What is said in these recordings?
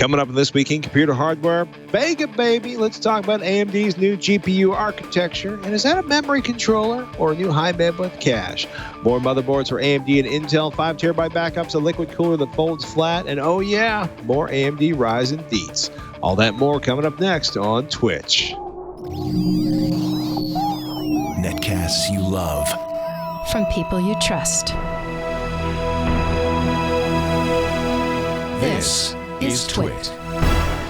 Coming up in This Week in Computer Hardware, Vega, baby. Let's talk about AMD's new GPU architecture. And is that a memory controller or a new high bandwidth cache? More motherboards for AMD and Intel, 5 terabyte backups, a liquid cooler that folds flat, and oh yeah, more AMD Ryzen deets. All that more coming up next on TWiCH. Netcasts you love. From people you trust. This is TWiCH.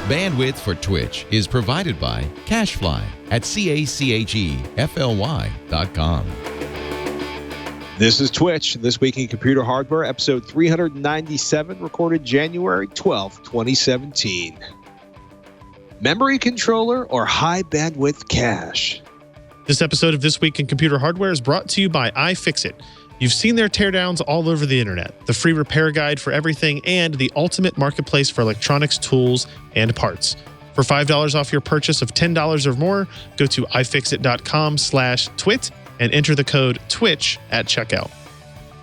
Bandwidth for TWiCH is provided by CacheFly at CACHEFLY.com. This is TWiCH, This Week in Computer Hardware, episode 397, recorded January 12th, 2017. Memory controller or high bandwidth cache? This episode of This Week in Computer Hardware is brought to you by iFixit. You've seen their teardowns all over the internet, the free repair guide for everything, and the ultimate marketplace for electronics, tools, and parts. For $5 off your purchase of $10 or more, go to ifixit.com/twit and enter the code TWiCH at checkout.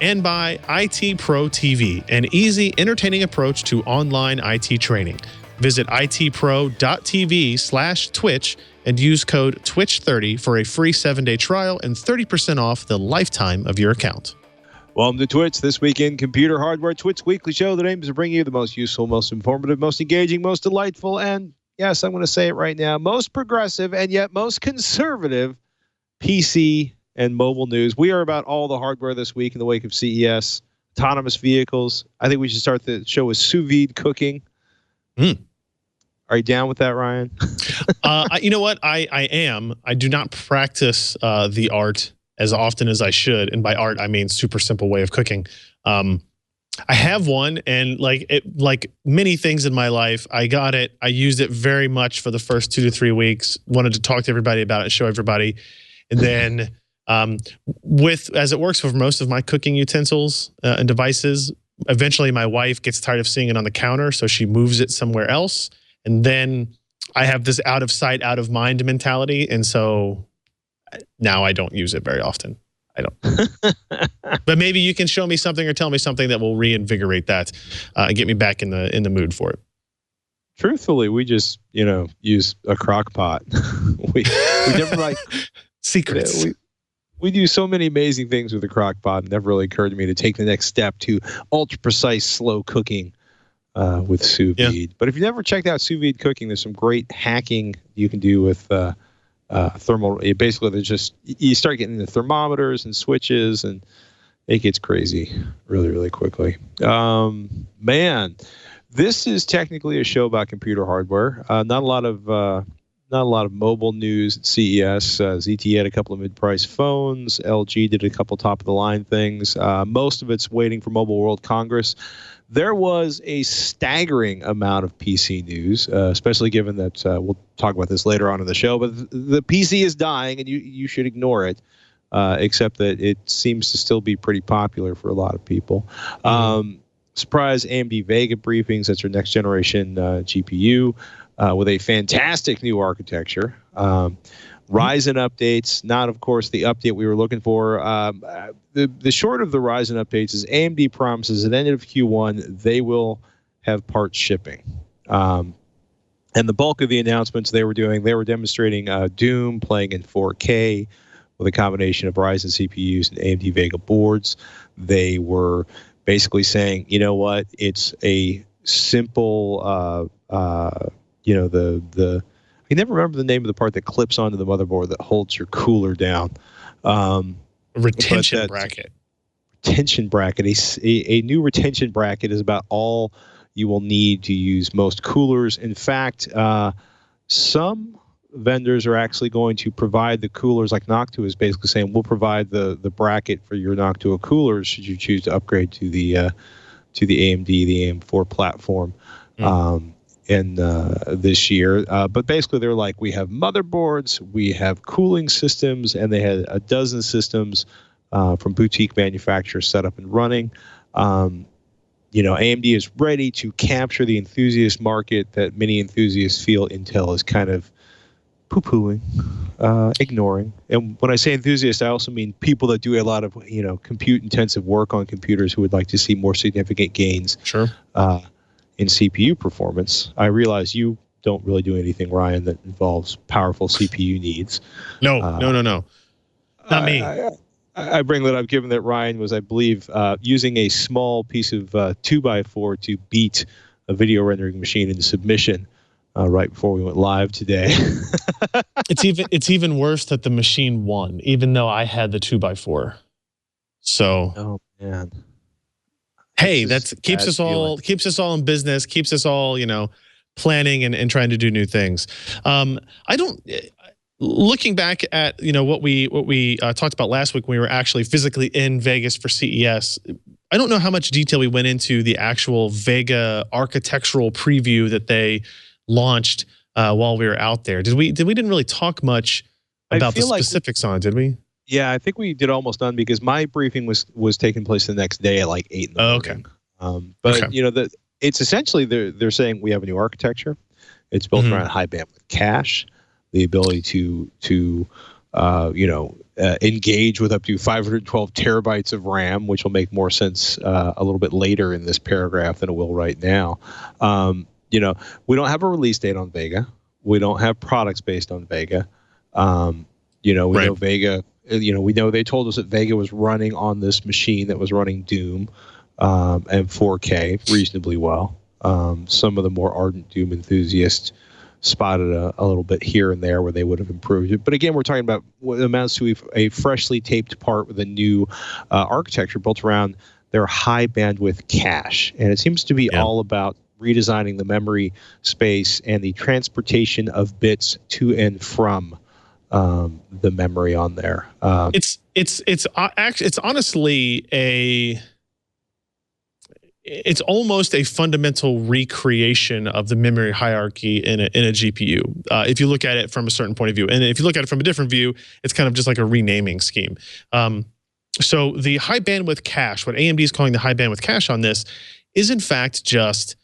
And by IT Pro TV, an easy, entertaining approach to online IT training. Visit itpro.tv/twitch and use code TWICH30 for a free 7-day trial and 30% off the lifetime of your account. Welcome to TWiCH, This Week in Computer Hardware, TWiCH's weekly show that aims to bring you the most useful, most informative, most engaging, most delightful, and yes, I'm going to say it right now, most progressive and yet most conservative PC and mobile news. We are about all the hardware this week in the wake of CES, autonomous vehicles. I think we should start the show with sous vide cooking. Are you down with that, Ryan? You know what? I am. I do not practice the art as often as I should. And by art, I mean super simple way of cooking. I have one, and like many things in my life, I got it. I used it very much for the first 2 to 3 weeks. Wanted to talk to everybody about it, show everybody. And then as it works for most of my cooking utensils and devices, eventually my wife gets tired of seeing it on the counter, so she moves it somewhere else. And then I have this out of sight, out of mind mentality. And so now I don't use it very often. I don't. But maybe you can show me something or tell me something that will reinvigorate that and get me back in the mood for it. Truthfully, we just, use a crock pot. we never like secrets. We do so many amazing things with the crock pot. It never really occurred to me to take the next step to ultra precise, slow cooking. With sous vide. Yeah. But if you've never checked out sous vide cooking, there's some great hacking you can do with thermal. Basically, there's just you start getting the thermometers and switches, and it gets crazy really, really quickly. Man, this is technically a show about computer hardware. Not a lot of mobile news at CES. ZTE had a couple of mid-price phones. LG did a couple top-of-the-line things. Most of it's waiting for Mobile World Congress. There was a staggering amount of PC news, especially given that we'll talk about this later on in the show, but the PC is dying and you should ignore it, except that it seems to still be pretty popular for a lot of people. Surprise AMD Vega briefings, that's your next generation GPU with a fantastic new architecture. Ryzen updates, not, of course, the update we were looking for. The short of the Ryzen updates is AMD promises at the end of Q1 they will have parts shipping. And the bulk of the announcements they were demonstrating Doom playing in 4K with a combination of Ryzen CPUs and AMD Vega boards. They were basically saying, you know what, it's a simple, I never remember the name of the part that clips onto the motherboard that holds your cooler down. Retention bracket. Retention bracket. A new retention bracket is about all you will need to use most coolers. In fact, some vendors are actually going to provide the coolers, like Noctua is basically saying, we'll provide the bracket for your Noctua coolers should you choose to upgrade to the AMD, the AM4 platform. This year. But basically they're like, we have motherboards, we have cooling systems, and they had a dozen systems from boutique manufacturers set up and running. AMD is ready to capture the enthusiast market that many enthusiasts feel Intel is kind of poo-pooing, ignoring. And when I say enthusiasts, I also mean people that do a lot of, compute-intensive work on computers who would like to see more significant gains. Sure. in CPU performance. I realize you don't really do anything, Ryan, that involves powerful CPU needs. No. Not me. I bring that up given that Ryan was, I believe, using a small piece of 2x4 to beat a video rendering machine into submission right before we went live today. It's even worse that the machine won, even though I had the 2x4. So, oh man, hey, that keeps us all in business, keeps us all, planning and trying to do new things. Looking back at what we talked about last week when we were actually physically in Vegas for CES, I don't know how much detail we went into the actual Vega architectural preview that they launched while we were out there. We didn't really talk much about the specifics on it, did we? Yeah, I think we did almost none because my briefing was taking place the next day at like 8 in the morning. Okay. But okay. It's essentially they're saying we have a new architecture. It's built around high bandwidth cache, the ability to engage with up to 512 terabytes of RAM, which will make more sense a little bit later in this paragraph than it will right now. We don't have a release date on Vega. We don't have products based on Vega. We know Vega. We know they told us that Vega was running on this machine that was running Doom and 4K reasonably well. Some of the more ardent Doom enthusiasts spotted a little bit here and there where they would have improved it. But again, we're talking about what amounts to a freshly taped part with a new architecture built around their high bandwidth cache. And it seems to be all about redesigning the memory space and the transportation of bits to and from the memory on there. It's honestly it's almost a fundamental recreation of the memory hierarchy in a GPU. If you look at it from a certain point of view, and if you look at it from a different view, it's kind of just like a renaming scheme. So the high bandwidth cache, what AMD is calling the high bandwidth cache on this, is in fact just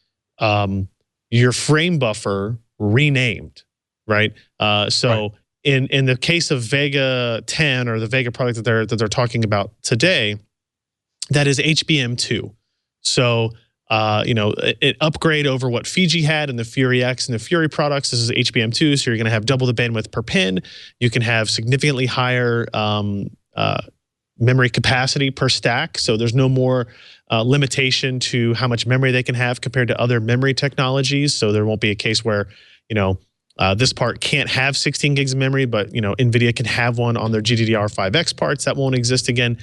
your frame buffer renamed, right? In the case of Vega 10 or the Vega product that they're talking about today, that is HBM2. So an upgrade over what Fiji had in the Fury X and the Fury products. This is HBM2, so you're going to have double the bandwidth per pin. You can have significantly higher memory capacity per stack. So there's no more limitation to how much memory they can have compared to other memory technologies. So there won't be a case where this part can't have 16 gigs of memory, but NVIDIA can have one on their GDDR5X parts. That won't exist again.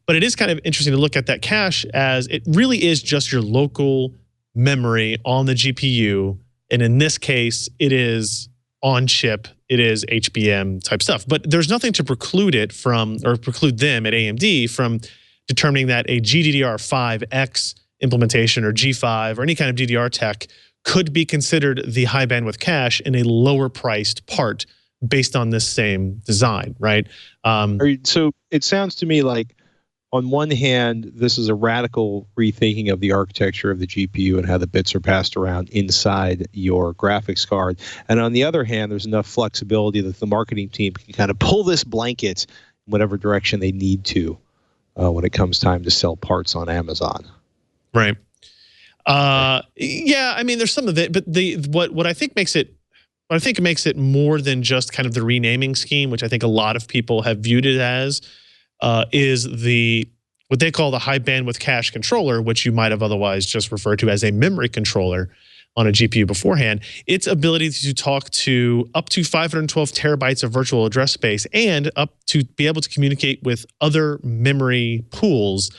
But it is kind of interesting to look at that cache as it really is just your local memory on the GPU. And in this case, it is on chip. It is HBM type stuff. But there's nothing to preclude it from, or preclude them at AMD from determining that a GDDR5X implementation or G5 or any kind of DDR tech could be considered the high bandwidth cache in a lower priced part based on this same design, right? So it sounds to me like, on one hand, this is a radical rethinking of the architecture of the GPU and how the bits are passed around inside your graphics card. And on the other hand, there's enough flexibility that the marketing team can kind of pull this blanket in whatever direction they need to when it comes time to sell parts on Amazon. Right. Yeah, I mean, there's some of it, but what I think makes it more than just kind of the renaming scheme, which I think a lot of people have viewed it as, is what they call the high bandwidth cache controller, which you might have otherwise just referred to as a memory controller on a GPU beforehand. Its ability to talk to up to 512 terabytes of virtual address space and up to be able to communicate with other memory pools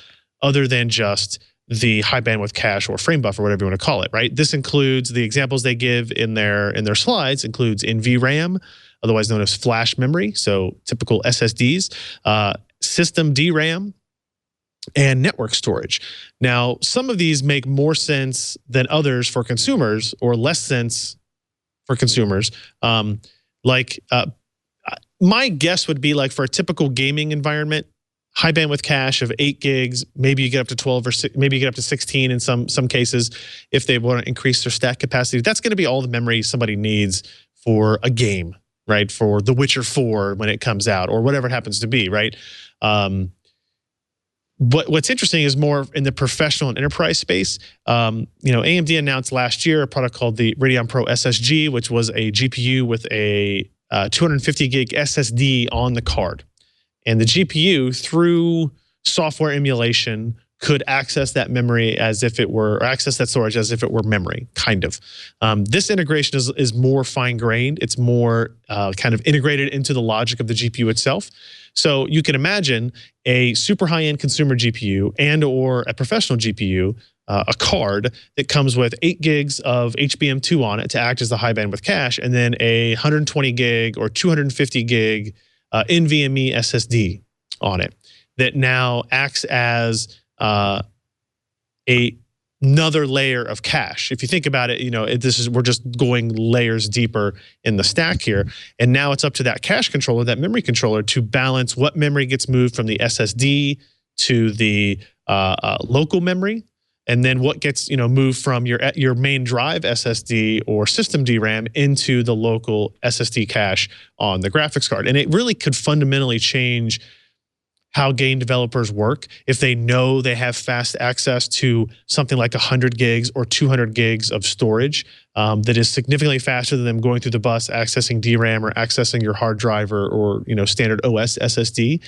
other than just the high bandwidth cache or frame buffer, whatever you want to call it, right? This includes the examples they give in their slides, includes NVRAM, otherwise known as flash memory, so typical SSDs, system DRAM, and network storage. Now, some of these make more sense than others for consumers, or less sense for consumers. My guess would be like for a typical gaming environment, high bandwidth cache of 8 gigs, maybe you get up to 12 or maybe you get up to 16 in some cases if they want to increase their stack capacity. That's going to be all the memory somebody needs for a game, right? For The Witcher 4 when it comes out or whatever it happens to be, right? what's interesting is more in the professional and enterprise space. AMD announced last year a product called the Radeon Pro SSG, which was a GPU with a 250 gig SSD on the card. And the GPU, through software emulation, could access that memory as if it were, or access that storage as if it were memory, kind of. This integration is more fine-grained. It's more kind of integrated into the logic of the GPU itself. So you can imagine a super high-end consumer GPU and or a professional GPU, a card that comes with 8 gigs of HBM2 on it to act as the high bandwidth cache, and then a 120 gig or 250 gig NVMe SSD on it that now acts as another layer of cache. If you think about it, we're just going layers deeper in the stack here. And now it's up to that cache controller, that memory controller, to balance what memory gets moved from the SSD to the local memory, and then what gets moved from your main drive SSD or system DRAM into the local SSD cache on the graphics card. And it really could fundamentally change how game developers work if they know they have fast access to something like 100 gigs or 200 gigs of storage that is significantly faster than them going through the bus, accessing DRAM or accessing your hard drive or standard OS SSD.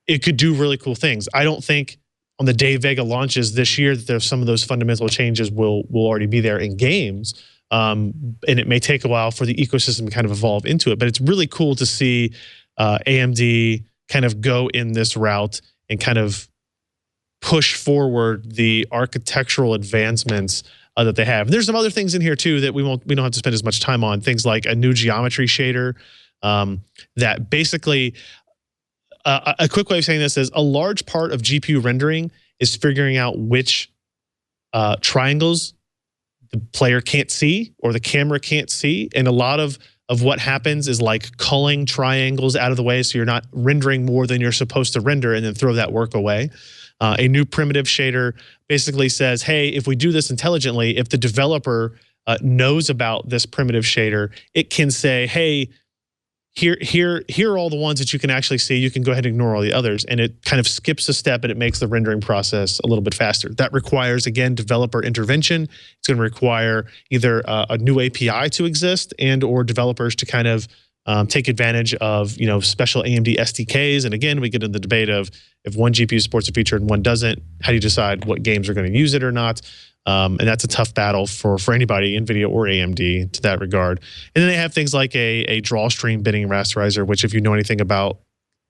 It could do really cool things. I don't think on the day Vega launches this year that there's some of those fundamental changes will already be there in games. And it may take a while for the ecosystem to kind of evolve into it, but it's really cool to see AMD kind of go in this route and kind of push forward the architectural advancements that they have. And there's some other things in here too that we don't have to spend as much time on. Things like a new geometry shader that basically, a quick way of saying this is a large part of GPU rendering is figuring out which triangles the player can't see or the camera can't see. And a lot of what happens is like culling triangles out of the way so you're not rendering more than you're supposed to render and then throw that work away. A new primitive shader basically says, hey, if we do this intelligently, if the developer knows about this primitive shader, it can say, hey, here are all the ones that you can actually see. You can go ahead and ignore all the others. And it kind of skips a step and it makes the rendering process a little bit faster. That requires, again, developer intervention. It's going to require either a new API to exist and or developers to kind of take advantage of special AMD SDKs. And again, we get into the debate of if one GPU supports a feature and one doesn't, how do you decide what games are going to use it or not? And that's a tough battle for anybody, NVIDIA or AMD, to that regard. And then they have things like a draw stream bidding rasterizer, which if you know anything about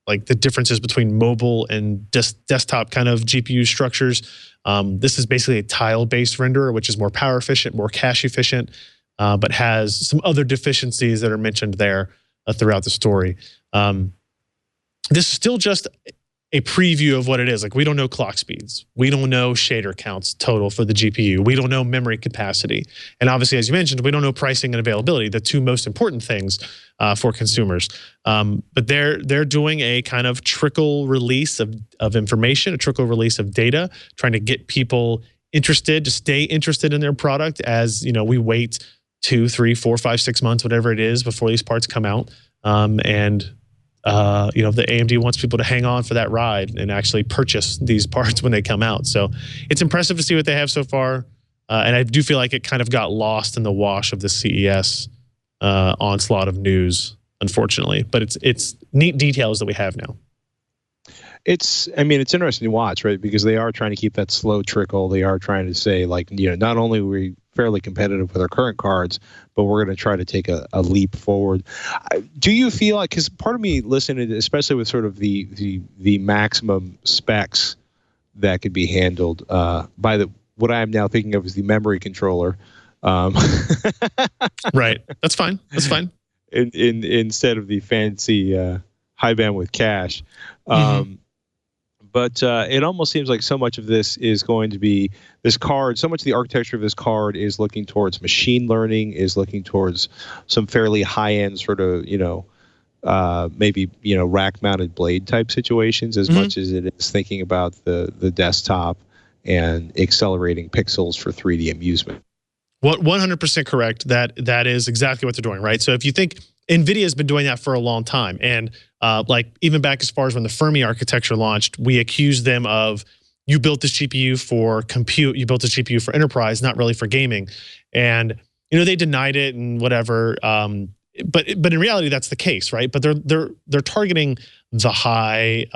like the differences between mobile and desktop kind of GPU structures, this is basically a tile-based renderer, which is more power efficient, more cache efficient, but has some other deficiencies that are mentioned there throughout the story. This is still just a preview of what it is. Like, we don't know clock speeds. We don't know shader counts total for the GPU. We don't know memory capacity. And obviously, as you mentioned, we don't know pricing and availability, the two most important things for consumers. But they're doing a kind of trickle release of information, a trickle release of data, trying to get people interested, to stay interested in their product as we wait 2, 3, 4, 5, 6 months, whatever it is, before these parts come out. The AMD wants people to hang on for that ride and actually purchase these parts when they come out. So it's impressive to see what they have so far. And I do feel like it kind of got lost in the wash of the CES onslaught of news, unfortunately. But it's neat details that we have now. It's interesting to watch, right? Because they are trying to keep that slow trickle. They are trying to say, like, not only are we fairly competitive with our current cards, but we're going to try to take a leap forward. Do you feel like, because part of me listening, especially with sort of the maximum specs that could be handled by what I am now thinking of as the memory controller. Right. That's fine. That's fine. Instead of the fancy high bandwidth cache. But it almost seems like so much of this is going to be this card. So much of the architecture of this card is looking towards machine learning, is looking towards some fairly high-end sort of, maybe, rack-mounted blade type situations as much as it is thinking about the desktop and accelerating pixels for 3D amusement. What 100% correct. That is exactly what they're doing, right? So if you think NVIDIA's been doing that for a long time. And like even back as far as when the Fermi architecture launched, we accused them of, you built this GPU for compute, you built this GPU for enterprise, not really for gaming. And they denied it and whatever. But in reality, that's the case, right? But they're targeting the high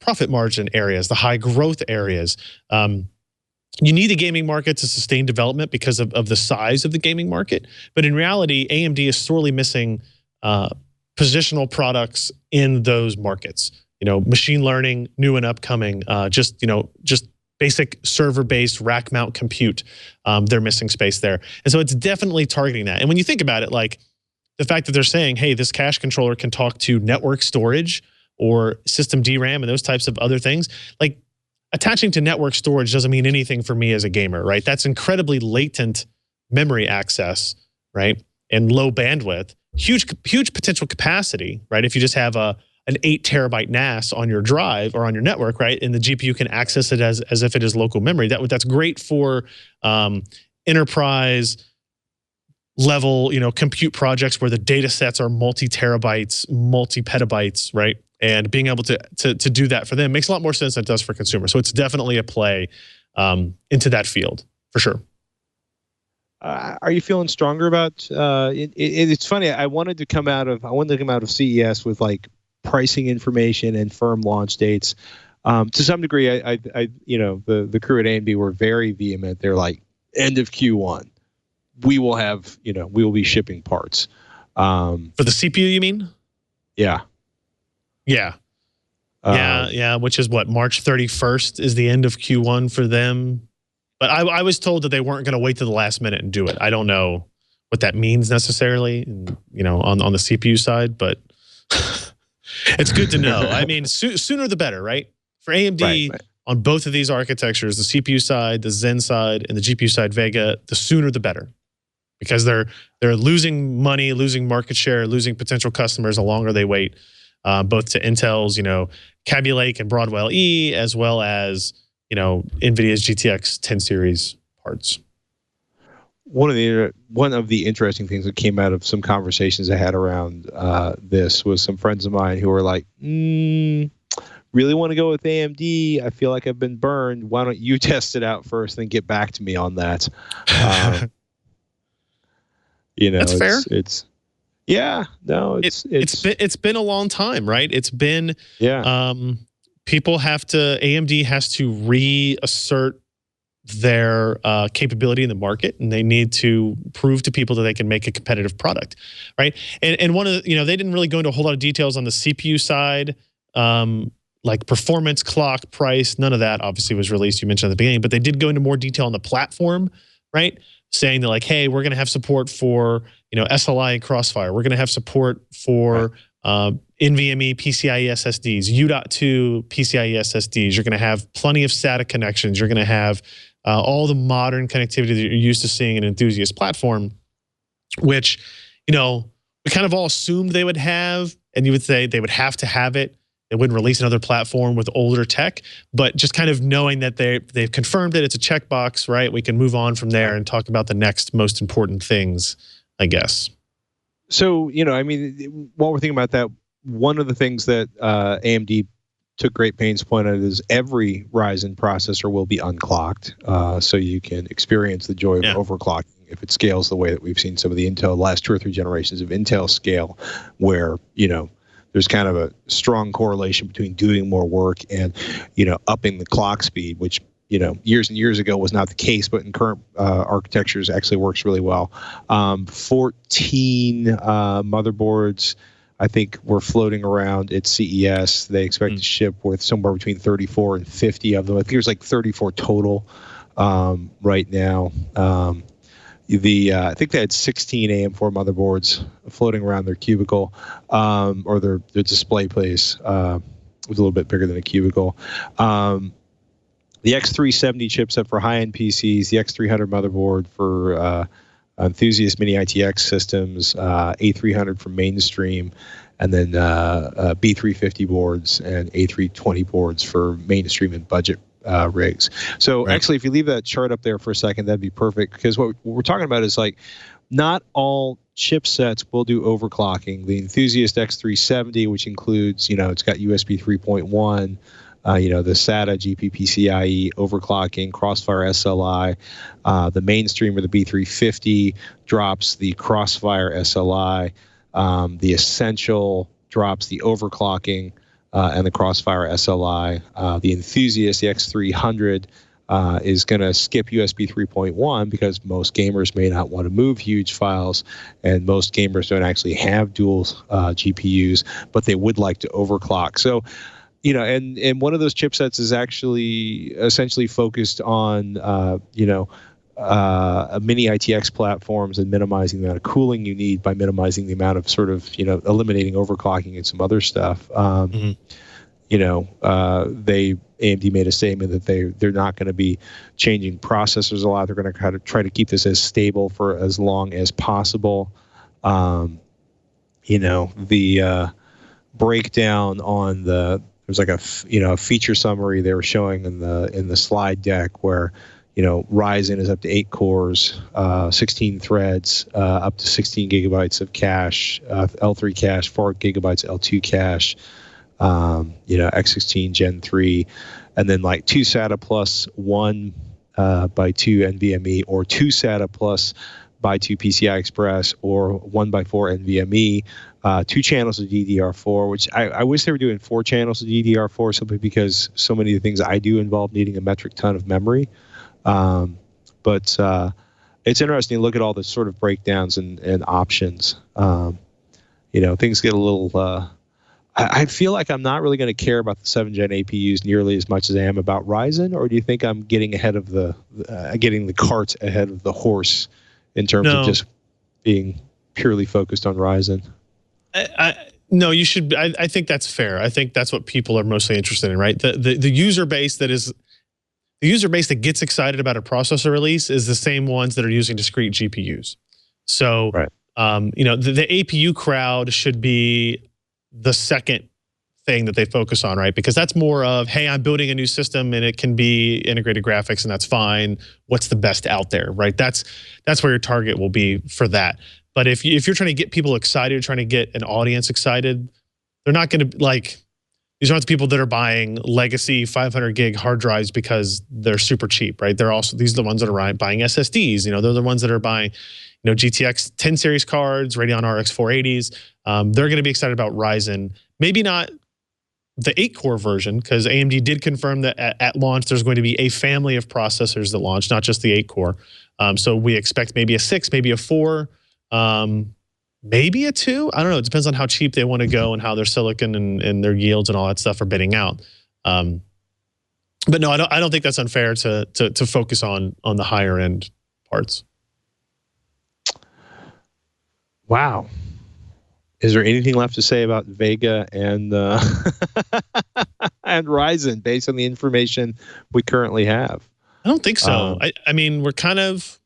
profit margin areas, the high growth areas. You need the gaming market to sustain development because of the size of the gaming market. But in reality, AMD is sorely missing positional products in those markets. Machine learning, new and upcoming, just basic server-based rack mount compute. They're missing space there. And so it's definitely targeting that. And when you think about it, like the fact that they're saying, hey, this cache controller can talk to network storage or system DRAM and those types of other things, like attaching to network storage doesn't mean anything for me as a gamer, right? That's incredibly latent memory access, right? And low bandwidth, huge potential capacity, right? If you just have an 8 terabyte NAS on your drive or on your network, right? And the GPU can access it as if it is local memory. That's great for enterprise level, compute projects where the data sets are multi-terabytes, multi-petabytes, right? And being able to do that for them makes a lot more sense than it does for consumers. So it's definitely a play into that field, for sure. Are you feeling stronger about it? It's funny. I wanted to come out of CES with like pricing information and firm launch dates. To some degree, the crew at AMD were very vehement. They're like, end of Q1, we will be shipping parts. For the CPU, you mean? Yeah. Yeah. Yeah. Which is what, March 31st is the end of Q1 for them. But I was told that they weren't going to wait to the last minute and do it. I don't know what that means necessarily, on the CPU side, but it's good to know. I mean, sooner the better, right? For AMD, right. On both of these architectures, the CPU side, the Zen side, and the GPU side, Vega, the sooner the better. Because they're losing money, losing market share, losing potential customers the longer they wait, both to Intel's, Kaby Lake and Broadwell E, as well as, NVIDIA's GTX 10 series parts. One of the interesting things that came out of some conversations I had around this was some friends of mine who were like, really want to go with AMD. I feel like I've been burned. Why don't you test it out first and then get back to me on that? That's fair. It's been a long time, right? It's been AMD has to reassert their capability in the market, and they need to prove to people that they can make a competitive product, right? And one of the, they didn't really go into a whole lot of details on the CPU side, like performance, clock, price, none of that obviously was released. You mentioned at the beginning, but they did go into more detail on the platform, right? Saying that like, hey, we're going to have support for, SLI and Crossfire. We're going to have support for NVMe PCIe SSDs, U.2 PCIe SSDs. You're going to have plenty of SATA connections. You're going to have all the modern connectivity that you're used to seeing in an enthusiast platform, which, we kind of all assumed they would have, and you would say they would have to have it. They wouldn't release another platform with older tech, but just kind of knowing that they've confirmed it, it's a checkbox, right? We can move on from there and talk about the next most important things, I guess. So, while we're thinking about that, one of the things that AMD took great pains to point out is every Ryzen processor will be unclocked, so you can experience the joy of overclocking if it scales the way that we've seen some of the Intel last 2 or 3 generations of Intel scale, where there's kind of a strong correlation between doing more work and upping the clock speed, which years and years ago was not the case, but in current architectures actually works really well. 14 motherboards, I think, were floating around at CES. They expect to ship with somewhere between 34 and 50 of them. I think there's like 34 total right now. I think they had 16 AM4 motherboards floating around their cubicle, or their display place. It was a little bit bigger than a cubicle. The X370 chipset for high-end PCs, the X300 motherboard for enthusiast mini ITX systems, A300 for mainstream, and then B350 boards and A320 boards for mainstream and budget rigs. So actually, if you leave that chart up there for a second, that'd be perfect, because what we're talking about is like not all chipsets will do overclocking. The Enthusiast X370, which includes, it's got USB 3.1, the SATA GPPCIe overclocking, Crossfire SLI. The mainstream or the B350 drops the Crossfire SLI. The Essential drops the overclocking and the Crossfire SLI. The Enthusiast, the X300, is going to skip USB 3.1 because most gamers may not want to move huge files, and most gamers don't actually have dual GPUs, but they would like to overclock. So, and one of those chipsets is actually essentially focused on, mini ITX platforms and minimizing the amount of cooling you need by minimizing the amount of sort of, eliminating overclocking and some other stuff. AMD made a statement that they're not going to be changing processors a lot. They're going to kind of try to keep this as stable for as long as possible. The breakdown on there's like a feature summary they were showing in the slide deck where, Ryzen is up to 8 cores, 16 threads, up to 16 gigabytes of cache, L3 cache, 4 gigabytes L2 cache, X16 Gen 3, and then like 2 SATA plus 1 by 2 NVMe, or 2 SATA plus by 2 PCI Express, or 1 by 4 NVMe, 2 channels of DDR4, which I wish they were doing 4 channels of DDR4 simply because so many of the things I do involve needing a metric ton of memory. But it's interesting to look at all the sort of breakdowns and options. Things get a little... I feel like I'm not really going to care about the 7th-gen APUs nearly as much as I am about Ryzen, or do you think I'm getting ahead of getting the cart ahead of the horse in terms of just being purely focused on Ryzen? No, you should. I think that's fair. I think that's what people are mostly interested in, right? The user base that gets excited about a processor release is the same ones that are using discrete GPUs. So, the APU crowd should be the second thing that they focus on, right? Because that's more of, hey, I'm building a new system and it can be integrated graphics and that's fine. What's the best out there, right? That's where your target will be for that. But if you're trying to get people excited, trying to get an audience excited, they're not going to these aren't the people that are buying legacy 500 gig hard drives because they're super cheap, right? These are the ones that are buying SSDs. They're the ones that are buying, GTX 10 series cards, Radeon RX 480s. They're going to be excited about Ryzen. Maybe not the 8-core version, because AMD did confirm that at launch there's going to be a family of processors that launch, not just the 8-core. So we expect maybe a 6, maybe a 4, maybe a 2. I don't know. It depends on how cheap they want to go and how their silicon and their yields and all that stuff are bidding out. But no, I don't think that's unfair to focus on the higher end parts. Wow. Is there anything left to say about Vega and and Ryzen based on the information we currently have? I don't think so. I mean, we're kind of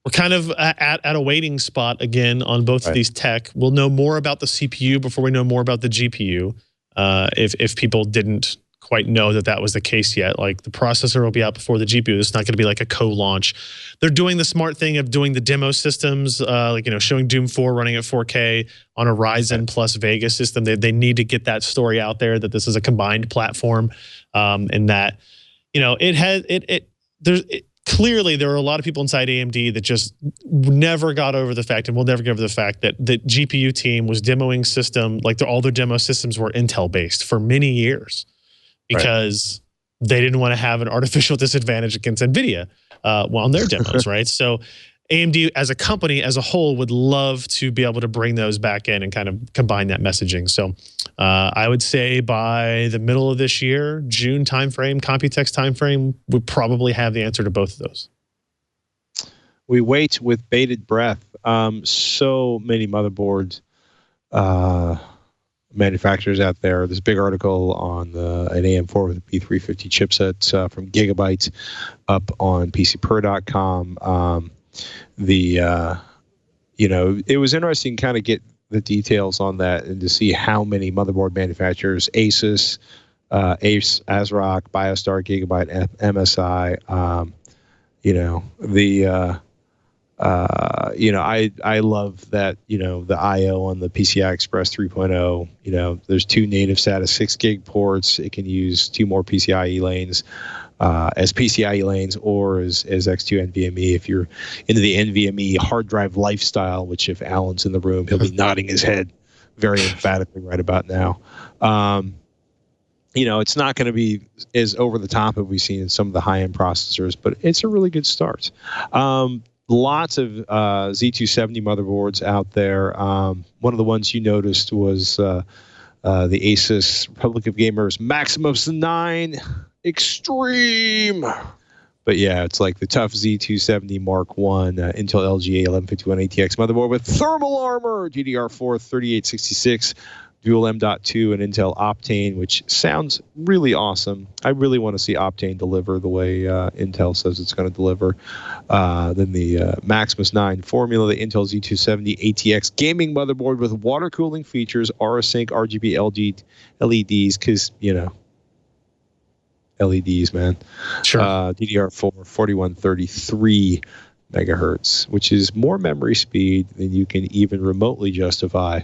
at a waiting spot again on both of these tech. We'll know more about the CPU before we know more about the GPU. If people didn't quite know that was the case yet, like the processor will be out before the GPU. It's not going to be like a co-launch. They're doing the smart thing of doing the demo systems, showing Doom 4 running at 4K on a Ryzen plus Vega system. They need to get that story out there that this is a combined platform, and that clearly there are a lot of people inside AMD that just never got over the fact, and will never get over the fact, that the GPU team was demoing all their demo systems were Intel based for many years. Because they didn't want to have an artificial disadvantage against NVIDIA on their demos, right? So AMD as a company, as a whole, would love to be able to bring those back in and kind of combine that messaging. So I would say by the middle of this year, June timeframe, Computex timeframe, we probably have the answer to both of those. We wait with bated breath. So many motherboards manufacturers out there. There's a big article on an AM4 with a B350 chipset from Gigabyte up on PCPer.com. It was interesting to kind of get the details on that and to see how many motherboard manufacturers, Asus, ASRock, BioStar, Gigabyte, MSI. I love that, the IO on the PCI Express 3.0, there's 2 native SATA 6 gig ports. It can use 2 more PCIe lanes as PCIe lanes or as X2 NVMe. If you're into the NVMe hard drive lifestyle, which if Alan's in the room, he'll be nodding his head very emphatically right about now. It's not going to be as over the top as we've seen in some of the high-end processors, but it's a really good start. Lots of Z270 motherboards out there. One of the ones you noticed was the Asus Republic of Gamers Maximus 9 Extreme. But yeah, it's like the tough Z270 Mark I Intel LGA 1151 ATX motherboard with thermal armor, DDR4 3866, dual M.2, and Intel Optane, which sounds really awesome. I really want to see Optane deliver the way Intel says it's going to deliver. Then the Maximus 9 formula, the Intel Z270 ATX gaming motherboard with water cooling features, RSync, RGB LEDs, because, LEDs, man. Sure. DDR4 4133 megahertz, which is more memory speed than you can even remotely justify,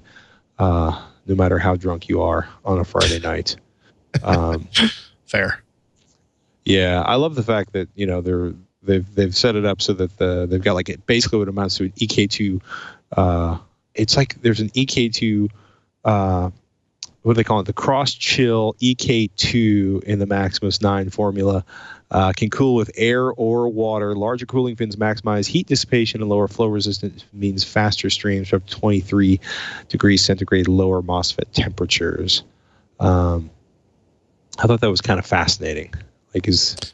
no matter how drunk you are on a Friday night. Fair. Yeah, I love the fact that they've set it up so that they've got like basically what amounts to an EK2. It's like there's an EK2. What do they call it? The Cross Chill EK2 in the Maximus 9 formula. Can cool with air or water. Larger cooling fins maximize heat dissipation and lower flow resistance, means faster streams up to 23 degrees centigrade, lower MOSFET temperatures. I thought that was kind of fascinating. That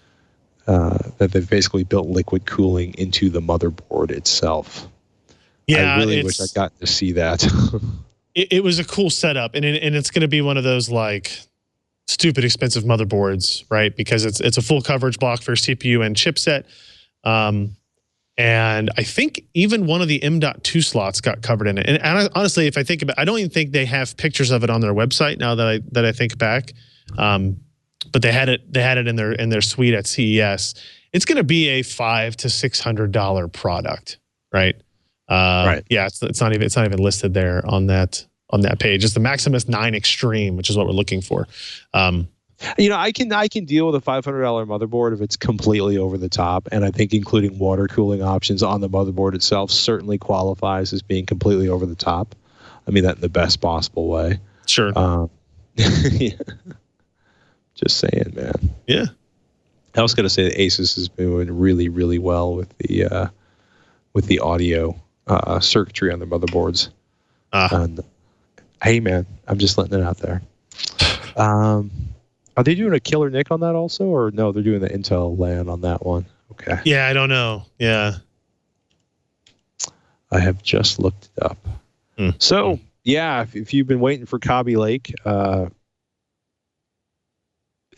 they've basically built liquid cooling into the motherboard itself. Yeah, I really wish I got to see that. It was a cool setup, and it's going to be one of those like stupid expensive motherboards, right? Because it's a full coverage block for CPU and chipset, and I think even one of the M.2 slots got covered in it. And honestly, if I think about, I don't even think they have pictures of it on their website now that I think back. But they had it in their suite at CES. It's going to be a $500 to $600 product, right? Right. Yeah, it's not even listed there on that page. It's the Maximus 9 Extreme, which is what we're looking for. I can deal with a $500 motherboard if it's completely over the top, and I think including water cooling options on the motherboard itself certainly qualifies as being completely over the top. I mean that in the best possible way. Sure. Yeah. Just saying, man. Yeah. I was going to say that Asus is doing really, really well with the audio circuitry on their motherboards. And hey, man, I'm just letting it out there. Are they doing a killer NIC on that also, or no? They're doing the Intel LAN on that one. Okay. Yeah, I don't know. Yeah. I have just looked it up. So yeah, if you've been waiting for Kaby Lake,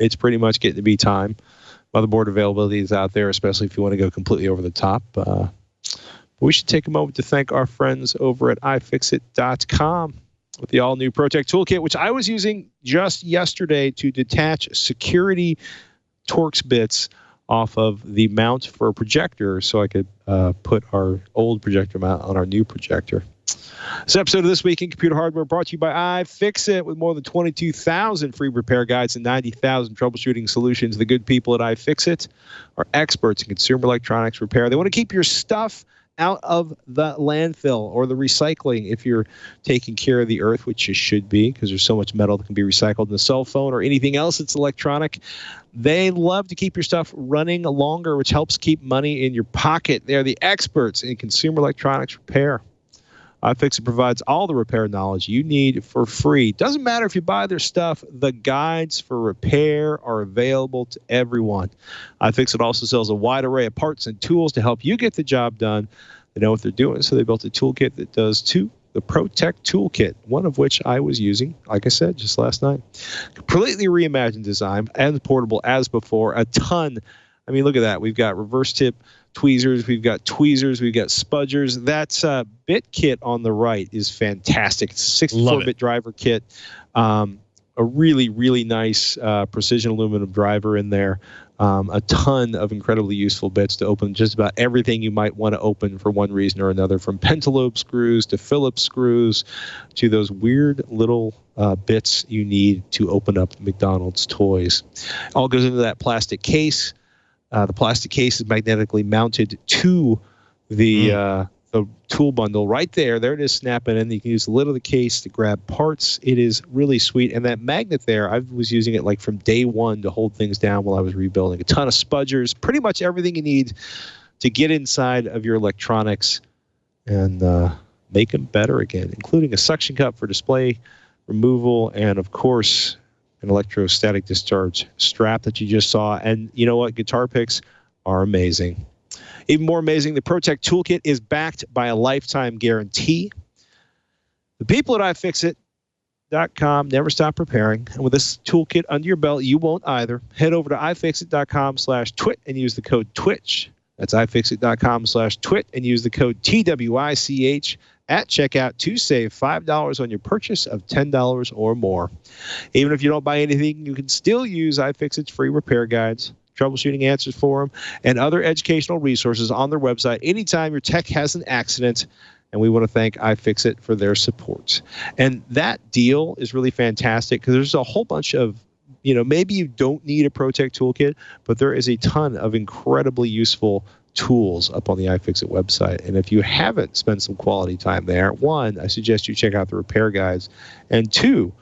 it's pretty much getting to be time. Motherboard availability is out there, especially if you want to go completely over the top. We should take a moment to thank our friends over at iFixit.com with the all-new ProTech Toolkit, which I was using just yesterday to detach security Torx bits off of the mount for a projector so I could put our old projector mount on our new projector. This episode of This Week in Computer Hardware brought to you by iFixit, with more than 22,000 free repair guides and 90,000 troubleshooting solutions. The good people at iFixit are experts in consumer electronics repair. They want to keep your stuff out of the landfill or the recycling if you're taking care of the earth, which you should be, because there's so much metal that can be recycled in a cell phone or anything else that's electronic. They love to keep your stuff running longer, which helps keep money in your pocket. They're the experts in consumer electronics repair. iFixit provides all the repair knowledge you need for free. Doesn't matter if you buy their stuff, the guides for repair are available to everyone. iFixit also sells a wide array of parts and tools to help you get the job done. They know what they're doing, so they built a toolkit that does too. The ProTech Toolkit, one of which I was using, like I said, just last night. Completely reimagined design, as portable as before. A ton. I mean, look at that. We've got reverse tip tweezers, we've got spudgers. That's bit kit on the right is fantastic. It's a 64-bit driver kit. a really, really nice precision aluminum driver in there. A ton of incredibly useful bits to open just about everything you might want to open for one reason or another, from pentalobe screws to Phillips screws to those weird little bits you need to open up McDonald's toys. All goes into that plastic case. The plastic case is magnetically mounted to the tool bundle right there. There it is, snapping in. You can use the lid of the case to grab parts. It is really sweet. And that magnet there, I was using it like from day one to hold things down while I was rebuilding. A ton of spudgers, pretty much everything you need to get inside of your electronics and make them better again, including a suction cup for display removal and, of course, an electrostatic discharge strap that you just saw. And you know what? Guitar picks are amazing. Even more amazing, the ProTech Toolkit is backed by a lifetime guarantee. The people at iFixit.com never stop preparing. And with this toolkit under your belt, you won't either. Head over to iFixit.com/twit and use the code TWiCH. That's iFixit.com/twit and use the code TWiCH at checkout to save $5 on your purchase of $10 or more. Even if you don't buy anything, you can still use iFixit's free repair guides, troubleshooting answers for them, and other educational resources on their website anytime your tech has an accident. And we want to thank iFixit for their support. And that deal is really fantastic because there's a whole bunch of, maybe you don't need a ProTech toolkit, but there is a ton of incredibly useful tools up on the iFixit website. And if you haven't spent some quality time there, one, I suggest you check out the repair guides. And two,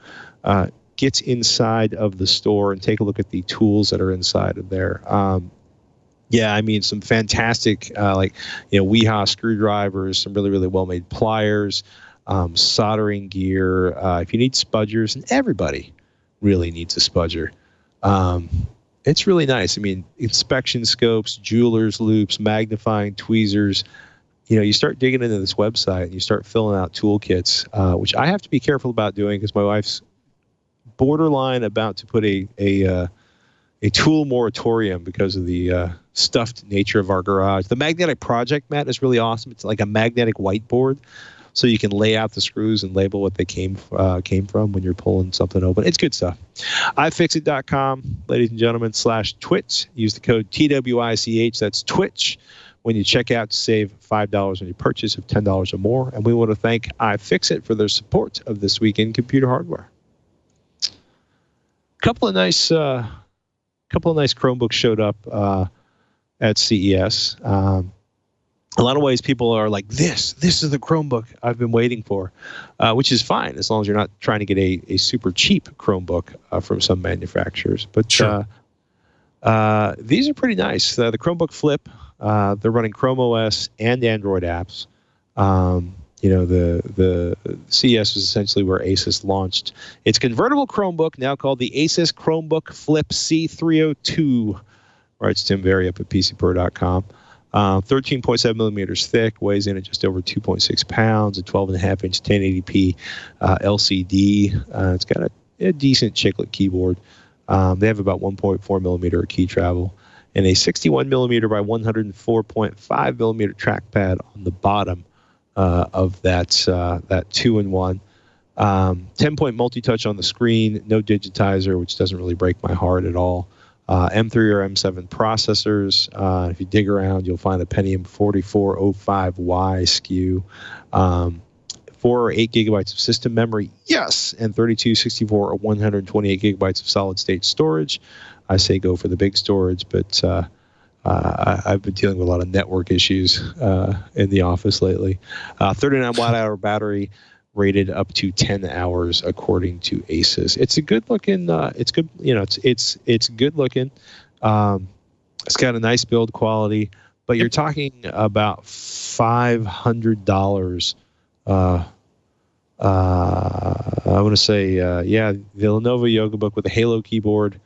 get inside of the store and take a look at the tools that are inside of there. Some fantastic Weha screwdrivers, some really, really well-made pliers, soldering gear. If you need spudgers, and everybody really needs a spudger, it's really nice. Inspection scopes, jeweler's loops, magnifying tweezers. You start digging into this website and you start filling out toolkits, which I have to be careful about doing because my wife's borderline about to put a tool moratorium because of the stuffed nature of our garage. The magnetic project mat is really awesome. It's like a magnetic whiteboard, so you can lay out the screws and label what they came from when you're pulling something open. It's good stuff. iFixit.com, ladies and gentlemen, /Twitch. Use the code TWICH. That's Twitch when you check out to save $5 on your purchase of $10 or more. And we want to thank iFixit for their support of This Week in Computer Hardware. Couple of nice Chromebooks showed up at CES. A lot of ways people are like, this is the Chromebook I've been waiting for, which is fine as long as you're not trying to get a super cheap Chromebook from some manufacturers. But sure. These are pretty nice. The Chromebook Flip, they're running Chrome OS and Android apps. The CES was essentially where Asus launched its convertible Chromebook, now called the Asus Chromebook Flip C302, writes Tim Very up at PCPro.com. 13.7 millimeters thick, weighs in at just over 2.6 pounds, a 12.5-inch 1080p LCD. It's got a decent chiclet keyboard. They have about 1.4 millimeter key travel and a 61 millimeter by 104.5 millimeter trackpad on the bottom of that 2-in-1. 10-point multi-touch on the screen, no digitizer, which doesn't really break my heart at all. M3 or M7 processors. If you dig around, you'll find a Pentium 4405Y SKU. 4 or 8 gigabytes of system memory, yes, and 32, 64, or 128 gigabytes of solid-state storage. I say go for the big storage, but I've been dealing with a lot of network issues in the office lately. 39 watt-hour battery, rated up to 10 hours according to Asus. It's a good looking. It's good. It's good looking. It's got a nice build quality, but you're talking about $500. I want to say, the Lenovo Yoga Book with a Halo keyboard.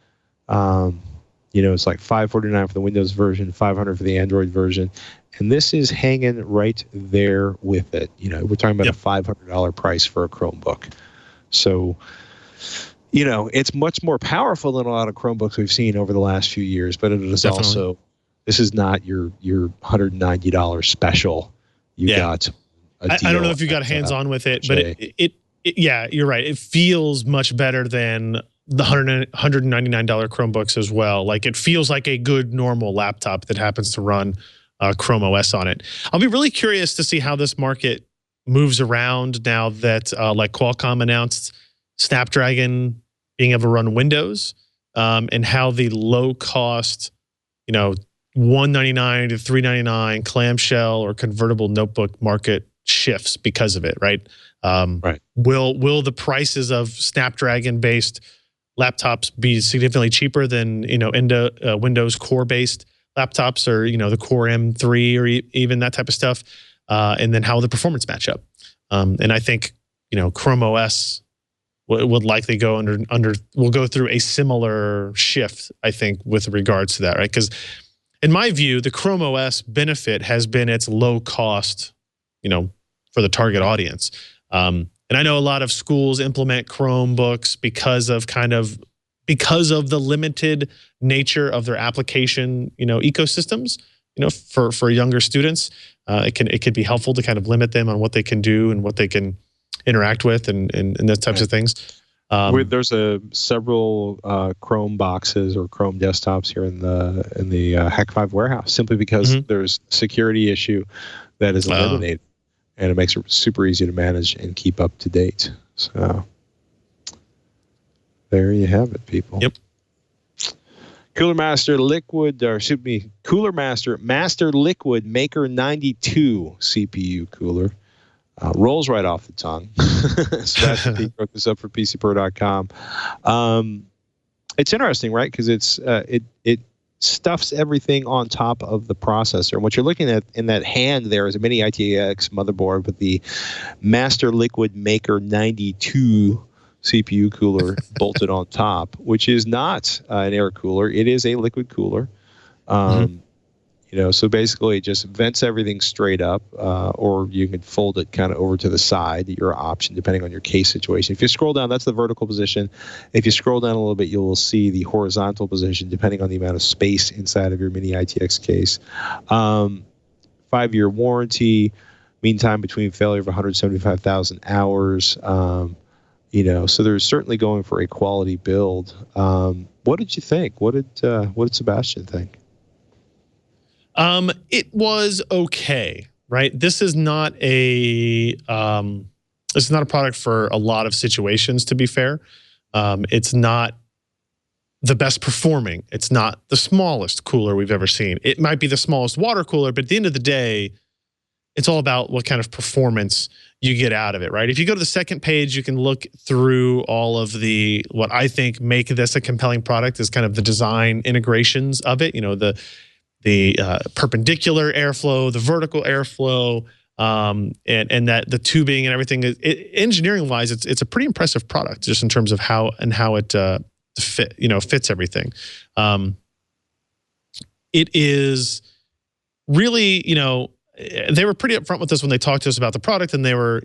It's like $549 for the Windows version, $500 for the Android version, and this is hanging right there with it. We're talking about a $500 price for a Chromebook. So, it's much more powerful than a lot of Chromebooks we've seen over the last few years, but it is also, this is not your $190 special. You got a deal. I don't know if you got hands-on with it, but it yeah, you're right. It feels much better than the $199 Chromebooks as well. Like it feels like a good normal laptop that happens to run Chrome OS on it. I'll be really curious to see how this market moves around now that like Qualcomm announced Snapdragon being able to run Windows, and how the low cost, $199 to $399 clamshell or convertible notebook market shifts because of it, right? Right. Will the prices of Snapdragon based laptops be significantly cheaper than Windows Core based laptops, or the Core M3 or even that type of stuff? And then how will the performance match up? And I think Chrome OS would likely go will go through a similar shift, I think, with regards to that, right? Because in my view, the Chrome OS benefit has been its low cost, for the target audience. And I know a lot of schools implement Chromebooks because of the limited nature of their application, ecosystems, for younger students. It could be helpful to kind of limit them on what they can do and what they can interact with and those types of things. There's several Chrome boxes or Chrome desktops here in the Hack 5 warehouse, simply because there's a security issue that is eliminated, and it makes it super easy to manage and keep up to date. So there you have it, people. Yep. Cooler Master Master Liquid Maker 92 CPU cooler. Rolls right off the tongue. Sebastian Peak wrote this up for PCPro.com. It's interesting, right? Because it stuffs everything on top of the processor. And what you're looking at in that hand there is a mini ITX motherboard with the Master Liquid Maker 92 CPU cooler bolted on top, which is not an air cooler. It is a liquid cooler. So basically it just vents everything straight up, or you can fold it kind of over to the side, your option, depending on your case situation. If you scroll down, that's the vertical position. If you scroll down a little bit, you will see the horizontal position, depending on the amount of space inside of your mini ITX case. 5-year warranty, mean time between failure of 175,000 hours. So they're certainly going for a quality build. What did you think? What did Sebastian think? It was okay, right? This is not a product for a lot of situations, to be fair. It's not the best performing. It's not the smallest cooler we've ever seen. It might be the smallest water cooler, but at the end of the day, it's all about what kind of performance you get out of it, right? If you go to the second page, you can look through all of what I think make this a compelling product is kind of the design integrations of it. The perpendicular airflow, the vertical airflow, and that the tubing and everything. Engineering wise, it's a pretty impressive product just in terms of how it fits everything. It is really, they were pretty upfront with us when they talked to us about the product, and they were,